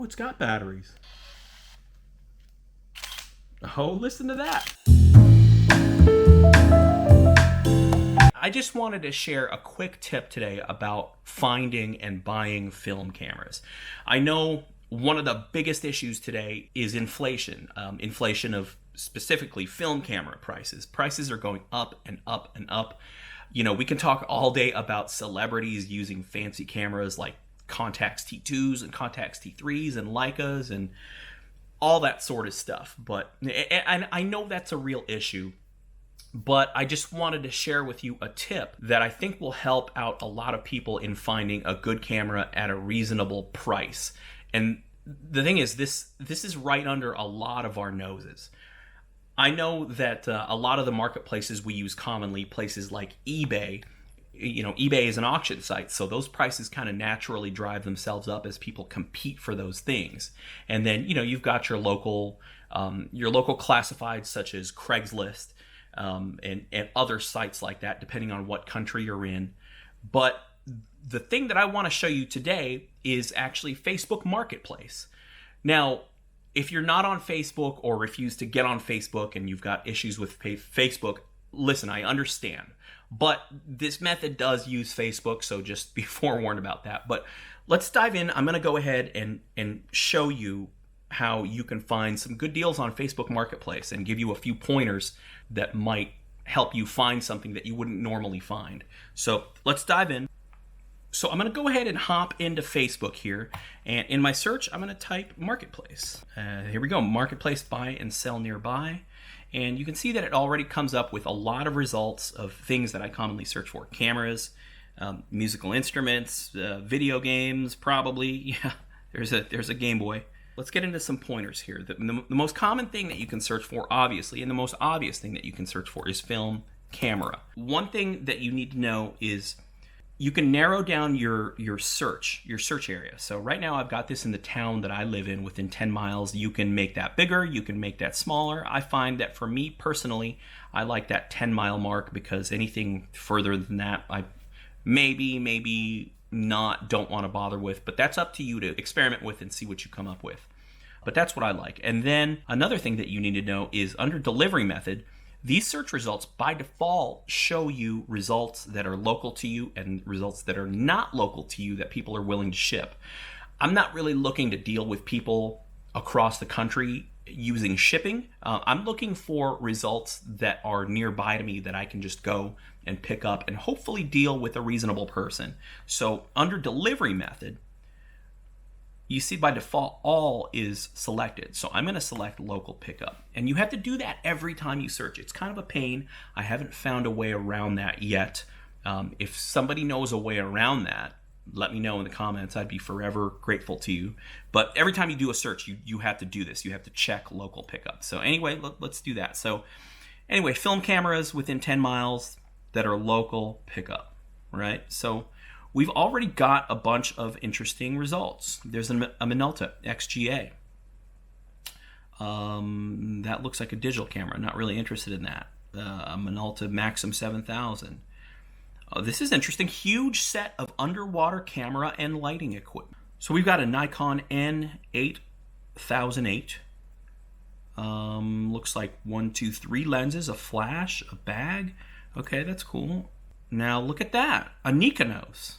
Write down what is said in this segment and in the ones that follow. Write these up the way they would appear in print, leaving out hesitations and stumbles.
Oh, it's got batteries. Oh, listen to that. I just wanted to share a quick tip today about finding and buying film cameras. I know one of the biggest issues today is inflation. Inflation of specifically film camera prices. Prices are going up and up and up. You know, we can talk all day about celebrities using fancy cameras like Contax T2s and Contax T3s and Leicas and all that sort of stuff. But and I know that's a real issue. But I just wanted to share with you a tip that I think will help out a lot of people in finding a good camera at a reasonable price. And the thing is, this is right under a lot of our noses. I know that a lot of the marketplaces we use commonly, places like eBay, eBay is an auction site, so those prices kind of naturally drive themselves up as people compete for those things. And then, you've got your local classifieds such as Craigslist, and other sites like that, depending on what country you're in. But the thing that I want to show you today is actually Facebook Marketplace. Now, if you're not on Facebook or refuse to get on Facebook and you've got issues with Facebook, listen, I understand. But this method does use Facebook, so just be forewarned about that. But let's dive in. I'm going to go ahead and show you how you can find some good deals on Facebook Marketplace and give you a few pointers that might help you find something that you wouldn't normally find. So let's dive in. So I'm going to go ahead and hop into Facebook here, and in my search I'm going to type Marketplace. Here we go, Marketplace buy and sell nearby. And you can see that it already comes up with a lot of results of things that I commonly search for. Cameras, musical instruments, video games, probably. Yeah, there's a Game Boy. Let's get into some pointers here. The most common thing that you can search for, obviously, and the most obvious thing that you can search for is film camera. One thing that you need to know is you can narrow down your search area. So right now I've got this in the town that I live in within 10 miles. You can make that bigger, you can make that smaller. I find that for me personally, I like that 10-mile mark because anything further than that, I maybe don't want to bother with, but that's up to you to experiment with and see what you come up with. But that's what I like. And then another thing that you need to know is under delivery method, these search results by default show you results that are local to you and results that are not local to you that people are willing to ship. I'm not really looking to deal with people across the country using shipping. I'm looking for results that are nearby to me that I can just go and pick up and hopefully deal with a reasonable person. So under delivery method, you see by default all is selected. So I'm going to select local pickup. And you have to do that every time you search. It's kind of a pain. I haven't found a way around that yet. If somebody knows a way around that, let me know in the comments. I'd be forever grateful to you. But every time you do a search, you have to do this. You have to check local pickup. So anyway, let's do that. So anyway, film cameras within 10 miles that are local pickup, right? So we've already got a bunch of interesting results. There's a Minolta XGA. That looks like a digital camera. Not really interested in that. A Minolta Maxim 7000. This is interesting. Huge set of underwater camera and lighting equipment. So we've got a Nikon N8008. Looks like 1, 2, 3 lenses, a flash, a bag. Okay, that's cool. Now look at that. A Nikonos.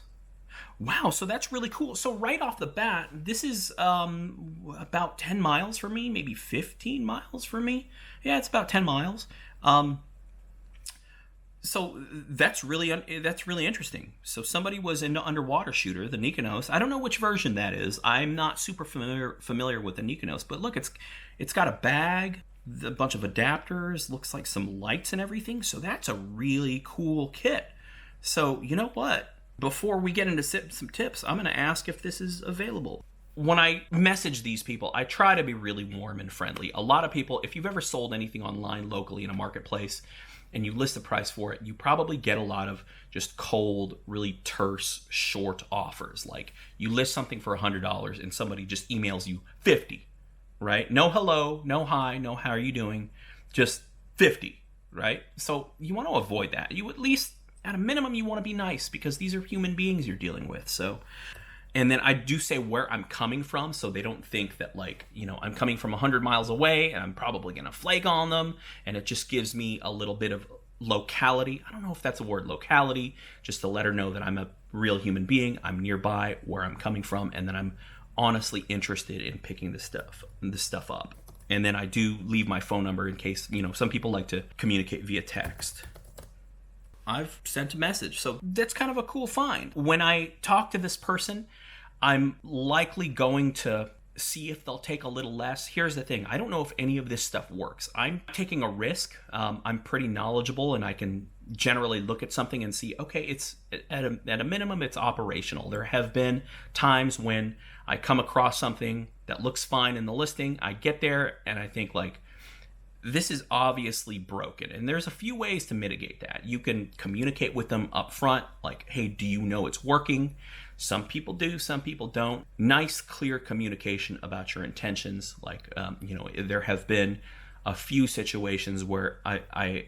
Wow, so that's really cool. So right off the bat, this is about 10 miles for me, maybe 15 miles for me. Yeah, it's about 10 miles. So that's really interesting. So somebody was in the underwater shooter, the Nikonos. I don't know which version that is. I'm not super familiar with the Nikonos, but look, it's got a bag, a bunch of adapters, looks like some lights and everything. So that's a really cool kit. So you know what? Before we get into some tips, I'm going to ask if this is available. When I message these people, I try to be really warm and friendly. A lot of people, if you've ever sold anything online locally in a marketplace and you list the price for it, you probably get a lot of just cold, really terse, short offers. Like you list something for $100 and somebody just emails you 50, right? No hello, no hi, no how are you doing, just 50, right? So you want to avoid that. You at least, at a minimum, you want to be nice because these are human beings you're dealing with. So And then I do say where I'm coming from, so they don't think that, like, I'm coming from 100 miles away and I'm probably going to flake on them. And it just gives me a little bit of locality. I don't know if that's a word, locality, just to let her know that I'm a real human being. I'm nearby where I'm coming from, and then I'm honestly interested in picking this stuff up. And then I do leave my phone number in case, some people like to communicate via text. I've sent a message. So that's kind of a cool find. When I talk to this person, I'm likely going to see if they'll take a little less. Here's the thing. I don't know if any of this stuff works. I'm taking a risk. I'm pretty knowledgeable, and I can generally look at something and see, okay, it's at a minimum, it's operational. There have been times when I come across something that looks fine in the listing. I get there and I think, like, this is obviously broken. And there's a few ways to mitigate that. You can communicate with them up front, like, hey, do you know it's working? Some people do, some people don't. Nice, clear communication about your intentions. Like, there have been a few situations where I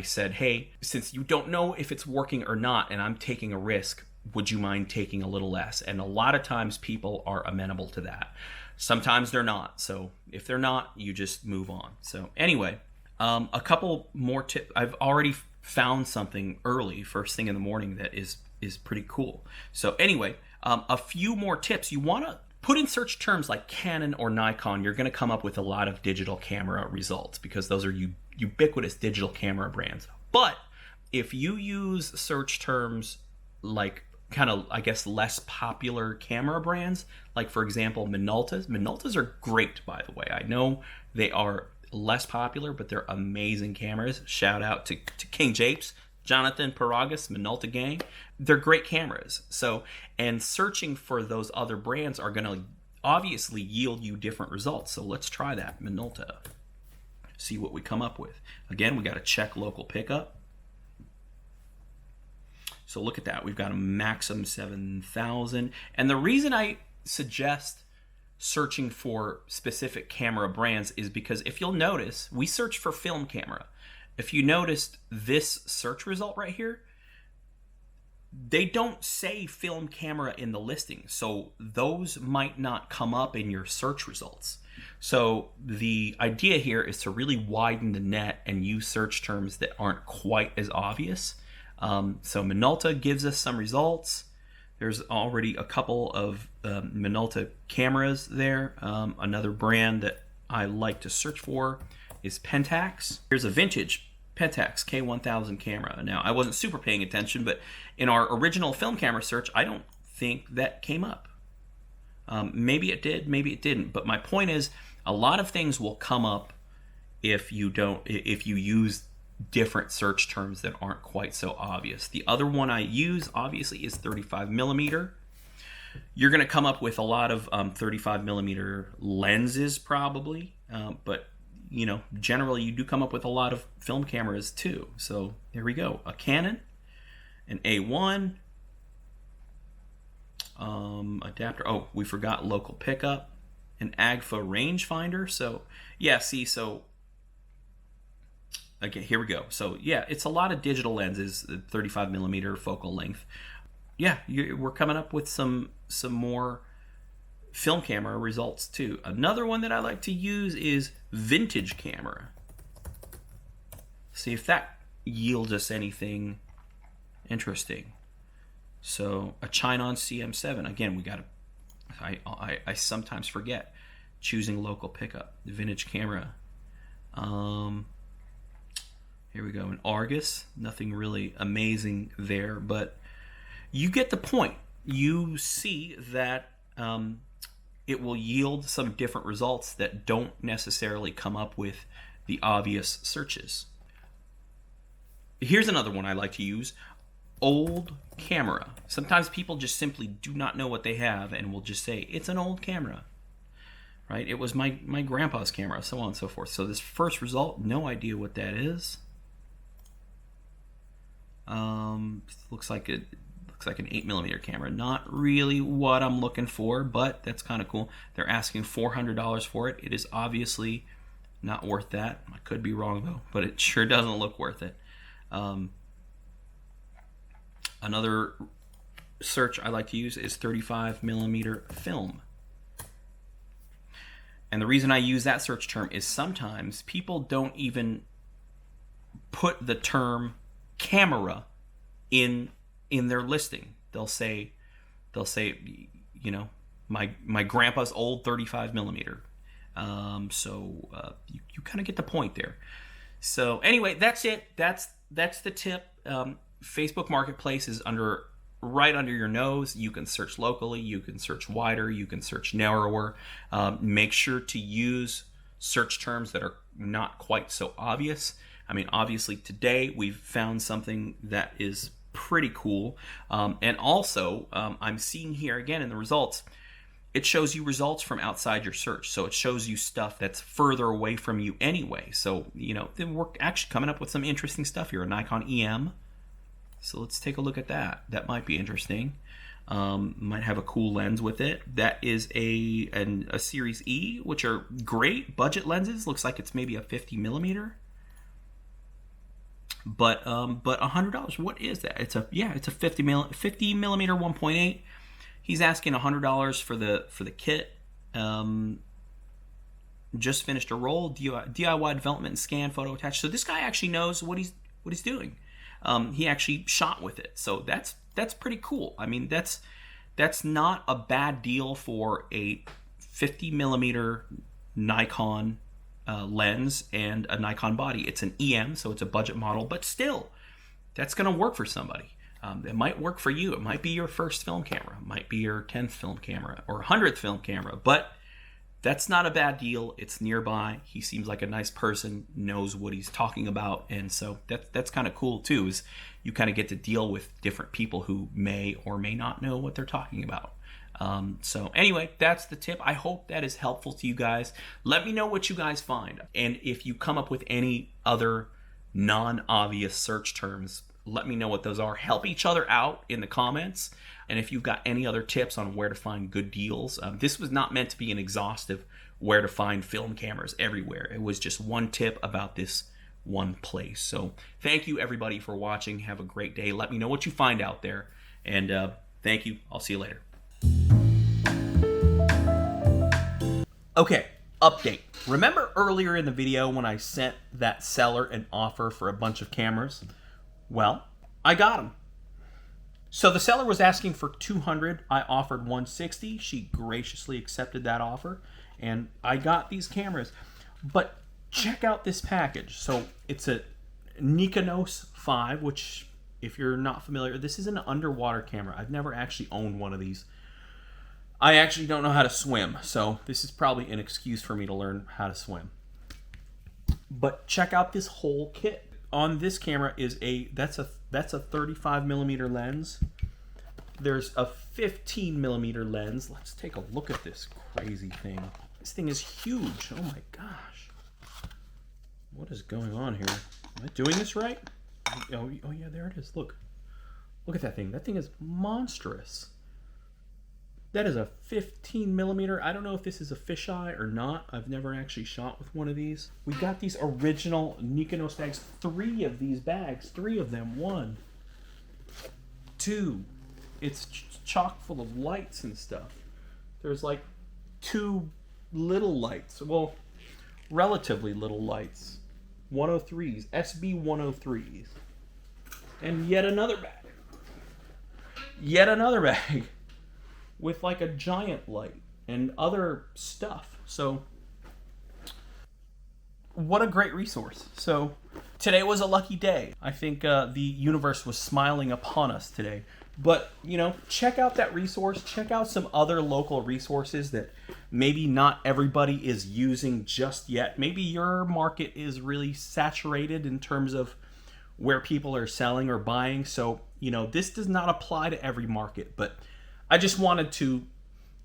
said, hey, since you don't know if it's working or not, and I'm taking a risk, would you mind taking a little less? And a lot of times people are amenable to that. Sometimes they're not. So if they're not, you just move on. So anyway, a couple more tips. I've already found something early, first thing in the morning, that is pretty cool. So anyway, a few more tips. You want to put in search terms like Canon or Nikon. You're going to come up with a lot of digital camera results because those are ubiquitous digital camera brands. But if you use search terms like kind of, I guess, less popular camera brands, like, for example, Minoltas are great, by the way. I know they are less popular, but they're amazing cameras. Shout out to King Japes, Jonathan Paragas, Minolta gang. They're great cameras. So, and searching for those other brands are going to obviously yield you different results. So let's try that. Minolta. See what we come up with. Again, we got to check local pickup. So look at that. We've got a Maxim 7000. And the reason I suggest searching for specific camera brands is because if you'll notice, we search for film camera. If you noticed this search result right here, they don't say film camera in the listing. So those might not come up in your search results. So the idea here is to really widen the net and use search terms that aren't quite as obvious. So Minolta gives us some results. There's already a couple of Minolta cameras there. Another brand that I like to search for is Pentax. Here's a vintage Pentax K1000 camera. Now, I wasn't super paying attention, but in our original film camera search, I don't think that came up. Maybe it did, maybe it didn't. But my point is, a lot of things will come up if you use different search terms that aren't quite so obvious. The other one I use, obviously, is 35 millimeter. You're going to come up with a lot of 35 millimeter lenses, probably, but generally you do come up with a lot of film cameras too. So there we go. A Canon, an A1, adapter. Oh, we forgot local pickup, an Agfa rangefinder. So yeah, see, so okay, here we go. So yeah, it's a lot of digital lenses, 35 millimeter focal length. Yeah, we're coming up with some more film camera results too. Another one that I like to use is vintage camera. See if that yields us anything interesting. So a Chinon CM7. Again, we got to. I sometimes forget choosing local pickup. Vintage camera. Here we go, an Argus. Nothing really amazing there, but you get the point. You see that it will yield some different results that don't necessarily come up with the obvious searches. Here's another one I like to use, old camera. Sometimes people just simply do not know what they have and will just say, it's an old camera. Right? It was my grandpa's camera, so on and so forth. So this first result, no idea what that is. Looks like an 8mm camera. Not really what I'm looking for, but that's kind of cool. They're asking $400 for it. It is obviously not worth that. I could be wrong though, but it sure doesn't look worth it. Another search I like to use is 35 millimeter film. And the reason I use that search term is sometimes people don't even put the term camera in their listing. They'll say, you know, my grandpa's old 35 millimeter. You kind of get the point there. So anyway, that's it. That's the tip. Facebook Marketplace is right under your nose. You can search locally, you can search wider, you can search narrower. Make sure to use search terms that are not quite so obvious. I mean, obviously today we've found something that is pretty cool. And also, I'm seeing here again in the results, it shows you results from outside your search. So it shows you stuff that's further away from you anyway. So, you know, then we're actually coming up with some interesting stuff here. A Nikon EM. So let's take a look at that. That might be interesting. Might have a cool lens with it. That is a Series E, which are great budget lenses. Looks like it's maybe a 50 millimeter. But $100. What is that? It's a 50 millimeter 1.8. He's asking $100 for the kit. Just finished a roll, DIY development and scan, photo attached. So this guy actually knows what he's doing. He actually shot with it, so that's pretty cool. I mean, that's not a bad deal for a 50 millimeter Nikon lens and a Nikon body. It's an EM, so it's a budget model, but still, that's going to work for somebody. It might work for you. It might be your first film camera. It might be your 10th film camera or 100th film camera, but that's not a bad deal. It's nearby. He seems like a nice person, knows what he's talking about, and so that's kind of cool too, is you kind of get to deal with different people who may or may not know what they're talking about. So anyway, that's the tip. I hope that is helpful to you guys. Let me know what you guys find, and if you come up with any other non-obvious search terms, let me know what those are. Help each other out in the comments. And if you've got any other tips on where to find good deals, this was not meant to be an exhaustive where to find film cameras everywhere. It was just one tip about this one place. So thank you everybody for watching. Have a great day. Let me know what you find out there. And thank you. I'll see you later. Okay, update. Remember earlier in the video when I sent that seller an offer for a bunch of cameras? Well, I got them. So the seller was asking for $200. I offered $160. She graciously accepted that offer, and I got these cameras. But check out this package. So it's a Nikonos 5, which, if you're not familiar, this is an underwater camera. I've never actually owned one of these. I actually don't know how to swim, so this is probably an excuse for me to learn how to swim. But check out this whole kit. On this camera is that's a 35 millimeter lens. There's a 15 millimeter lens. Let's take a look at this crazy thing. This thing is huge. Oh my gosh. What is going on here? Am I doing this right? Oh yeah, there it is. Look at that thing. That thing is monstrous. That is a 15 millimeter. I don't know if this is a fisheye or not. I've never actually shot with one of these. We got these original Nikonos bags. 3 of these bags. 3 of them. 1, 2. It's chock full of lights and stuff. There's like 2 little lights. Well, relatively little lights. 103s. SB 103s. And yet another bag. Yet another bag. With like a giant light and other stuff. So what a great resource. So today was a lucky day. I think the universe was smiling upon us today. But, you know, check out that resource. Check out some other local resources that maybe not everybody is using just yet. Maybe your market is really saturated in terms of where people are selling or buying. So, you know, this does not apply to every market, but I just wanted to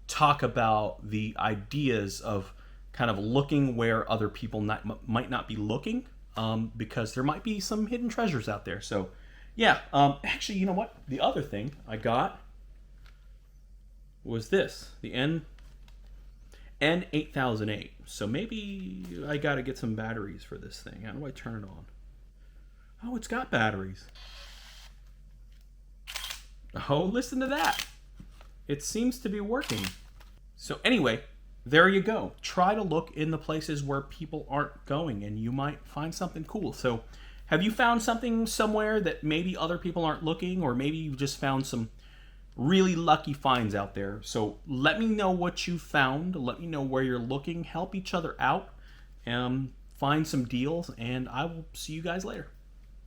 talk about the ideas of kind of looking where other people might not be looking, because there might be some hidden treasures out there. So, yeah, actually, you know what? The other thing I got was this, the N8008. So maybe I got to get some batteries for this thing. How do I turn it on? Oh, it's got batteries. Oh, listen to that. It seems to be working. So anyway, there you go. Try to look in the places where people aren't going and you might find something cool. So have you found something somewhere that maybe other people aren't looking, or maybe you just found some really lucky finds out there? So let me know what you found. Let me know where you're looking. Help each other out. Find some deals, and I will see you guys later.